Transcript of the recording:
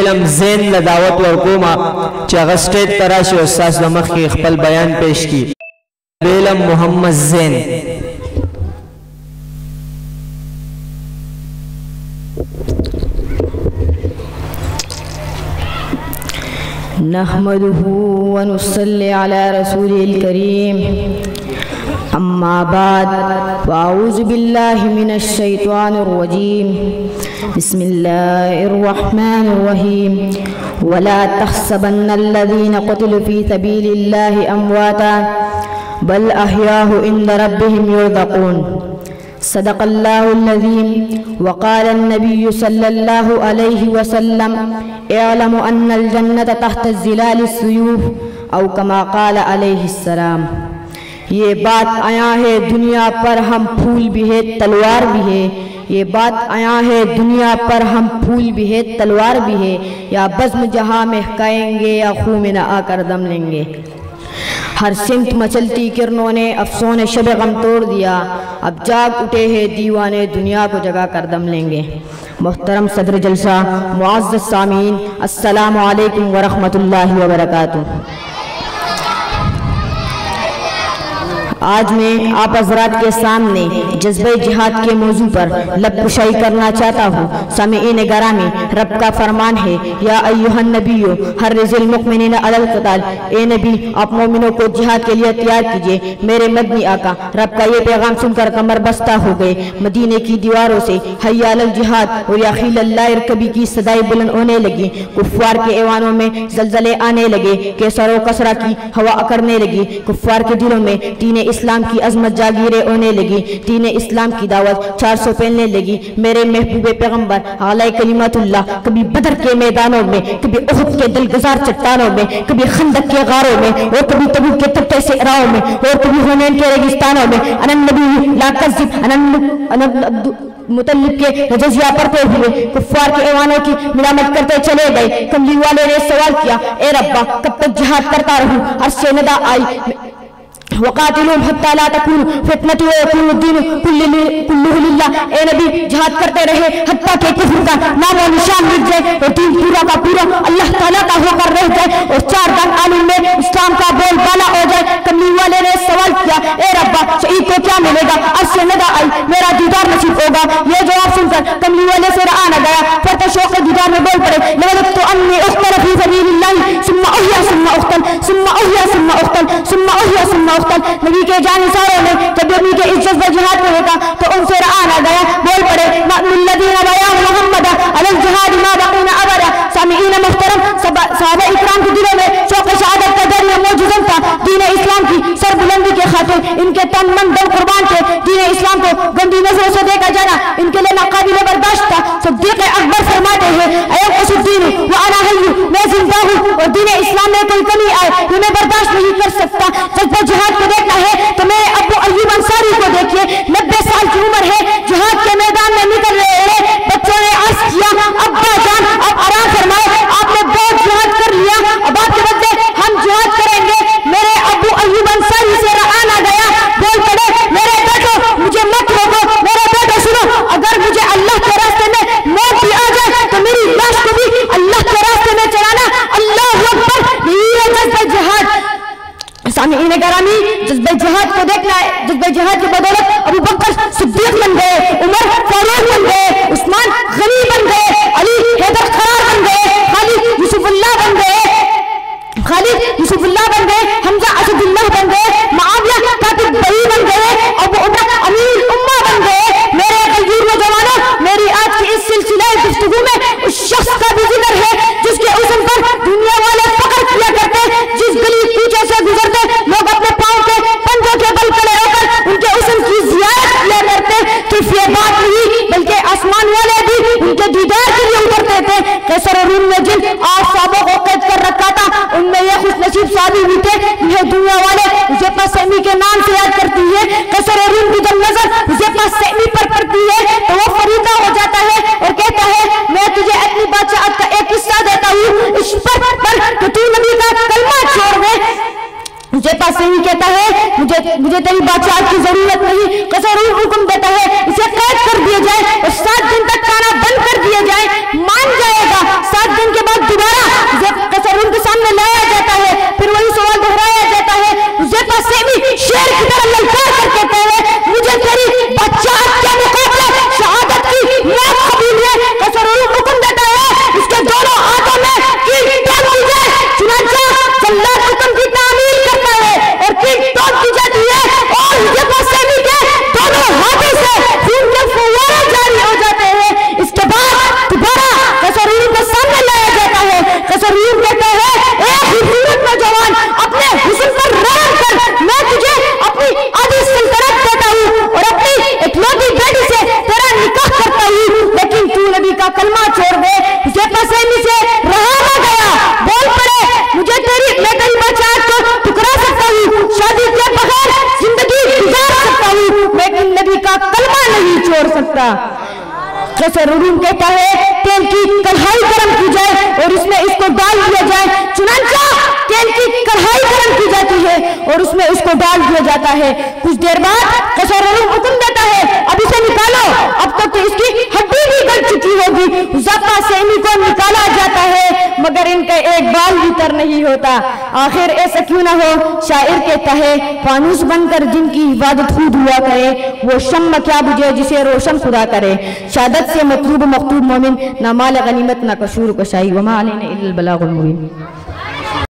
علم زین لدعوت ورکوما چې هغه سټیج ته راشي او ستاسو د مخکې خپل بیان پیش کړي. علم محمد زین. نحمده ونصلي على رسوله الكريم. أما بعد فأعوذ بالله من الشيطان الرجيم. بسم الله الرحمن الرحيم. ولا تحسبن الذين قتلوا في سبيل الله أمواتا بل أحياء عند ربهم يرزقون. صدق الله العظيم. وقال النبي صلى الله عليه وسلم اعلموا أن الجنة تحت الظلال السيوف أو كما قال عليه السلام. یہ بات آیا ہے دنیا پر ہم پھول بھی ہے تلوار بھی ہے. یہ بات آیا ہے دنیا پر ہم پھول بھی ہے تلوار بھی ہے. یا بزم جہاں مہکائیں گے یا خوں میں نہ آ کر دم لیں گے. ہر سمت مچلتی کرنوں نے افسون شب غم توڑ دیا. اب جاگ اٹھے ہیں دیوانے دنیا کو جگا کر دم لیں گے. محترم صدر جلسہ، معزز سامعین، السلام علیکم ورحمۃ اللہ وبرکاتہ. آج میں آپ حضرات کے سامنے جذبہ جہاد کے موضوع پر لب کشائی کرنا چاہتا ہوں. سامعین گرامی، رب کا فرمان ہے یا ایھا النبی حرض المؤمنین علی القتال. اے نبی، آپ مومنوں کو جہاد کے لیے تیار کیجئے. میرے مدنی آقا رب کا یہ پیغام سن کر کمر بستہ ہو گئے. مدینے کی دیواروں سے حی علی الجہاد اور یا خیل اللہ ارکبی کی صدائیں بلند ہونے لگی. کفار کے ایوانوں میں زلزلے آنے لگے. کیسر و کسرا کی ہوا اکڑنے لگی. کفار کے دلوں میں دین اسلام کی عظمت جاگیریں ہونے لگی. دین اسلام کی دعوت 400 پھیلنے لگی. میرے محبوب پیغمبر اعلی کلمت اللہ کبھی بدر کے میدانوں میں، کبھی احد کے دلگزار چٹانوں میں، کبھی خندق کے غاروں میں، اور کبھی تبوک کے تپتے صحراؤں میں، اور کبھی حنین کے ریگستانوں میں انا النبی لا کذب انا مطلب کے رجزیہ پڑھتے ہوئے کفار کے ایوانوں کی ملامت کرتے چلے گئے. کملی والے نے سوال کیا، اے ربا کب تک جہاد کرتا رہوں؟ عرش سے ندا آئی، وقاتلوہم حتی لا تکون فتنۃ ویکون الدین کلہ للہ. اے نبی، جہاد کرتے رہے حتیٰ کہ کفر کا نام و نشان مٹ جائے اور دین پورا کا پورا اللہ تعالیٰ کا ہو کر رہ جائے اور 4 دن عالم میں اسلام کا بول بالا ہو جائے. کملی والے نے سوال کیا، اے ربا شہید کو کیا ملے گا؟ عرش سے ندا آئی، میرا دیدار نصیب ہوگا. یہ جواب سن کر کملی والے سے رہا نہ گیا. پھر تو شوق دیدار میں بول پڑے، لوددت انی اقتل فی سبیل اللہ ثم احیا ثم اقتل ثم احیا ثم اقتل ثم احیا ثم اقتل. نبی کے جانثاروں نے جب نبی کے عزت و جہاد کو دیکھا تو ان سے رہا نہ گیا. بول پڑے، نحن الذین بیاع محمد علی الجہاد ما بقینا ابدا. سامعین محترم، صحابہ اکرام کے دلوں میں شوق شہادت کا دریا موجود تھا. دین اسلام کی سربلندی کے خاطر ان کے تن من دم قربان تھے. دین اسلام کو گندی نظروں سے دیکھا جانا ان کے لیے ناقابل برداشت تھا. صدیق اکبر فرماتے ہیں، ایقص الدین وانا حی، میں زندہ ہوں اور دین اسلام میں کوئی کمی آئے یہ میں برداشت نہیں کر سکتا. جذبہ جہاد کو دیکھنا ہے تو میرے ابو ایوب انصاری کو دیکھیے. 90 سال کی عمر ہے، جہاد کے میدان میں نکل رہے ہیں. بچوں نے عرض کیا، ابا جان اب آرام فرمائے، آپ نے بہت جہاد کر لیا، اب آپ کے بدلے ہم جہاد کریں گے. میرے ابو ایوب انصاری سے رہا نہ گیا. بول پڑے، میرے بیٹو مجھے مت روکو، میرے بیٹو سنو، اگر مجھے اللہ کے راستے میں موت بھی آ جائے تو میری لاش کو بھی اللہ کے راستے میں چلانا. اللہ اکبر، یہی ہے جذبہ جہاد. سامعین گرامی، جذبہ جہاد کو دیکھنا ہے. جذبہ جہاد کی بدولت ابو بکر صدیق بن گئے، عمر فاروق بن گئے، عثمان غنی بن گئے، علی حیدر قرار بن گئے، خالد یوسف اللہ بن گئے، حمزہ اسد اللہ بن گئے، معاویہ کاتب بری بن گئے، ابو عمر امیر الامہ بن گئے. میرے غیور نوجوانوں، میری آج کی اس سلسلہ گفتگو میں اس شخص کا بھی ذکر ہے جس کے حسن پر دنیا والے فخر کیا کرتے. جس گلی کوچے سے گزرتے لوگ اپنے پاؤں کے پنجوں کے بل کھڑے ہو کر ان کے حسن کی زیارت کیا کرتے. صرف یہ بات نہیں بلکہ آسمان والے بھی ان کے دیدار کے لیے اترتے تھے. قیصر و روم نے جن 8 صحابوں کو قید کر رکھا تھا ان میں یہ خوش نصیب صحابی بھی تھے جنہیں دنیا والے حذیفہ سہمی کے نام سے یاد کرتی ہے. قیصر و روم کی جب نظر حذیفہ سہمی پر پڑتی ہے تو وہ فریدہ ہو جاتا ہے اور کہتا ہے، میں تجھے اپنی بادشاہت کا ایک حصہ دیتا ہوں اس پر کہ تو نبی کا کلمہ چھوڑ دے. حذیفہ سہمی کہتا ہے، مجھے تیری بادشاہت کی ضرورت نہیں. قیصر حکم دیتا ہے اسے قید کر دیا جائے اور 7 دن تک کھانا بند کر دیا جائے. مان جائے گا. 7 دن کے بعد قیصر روم کہتا ہے تیل کی کڑھائی گرم کی جائے اور اس میں اس کو ڈال دیا جائے، چنانچہ تیل کی کڑھائی گرم کی جاتی ہے اور اس میں اس کو ڈال دیا جاتا ہے۔ کچھ دیر بعد قیصر روم حکم دیتا ہے اب اسے نکالو، اب تک تو اس کی ہڈی بھی گل چکی ہوگی۔ حذیفہ سے انہی کو نکالا جاتا ہے مگر ان کا ایک بال بھی تر نہیں ہوتا۔ آخر ایسا کیوں نہ ہو، شاعر کہتا ہے فانوس بن کر جن کی عبادت خود ہوا کرے وہ شمع کیا بجھے جسے روشن خدا کرے۔ شہادت سے مطلوب مقتول مومن، نہ مال غنیمت نہ قصور کشائی، وما علینا الا البلاغ المبین۔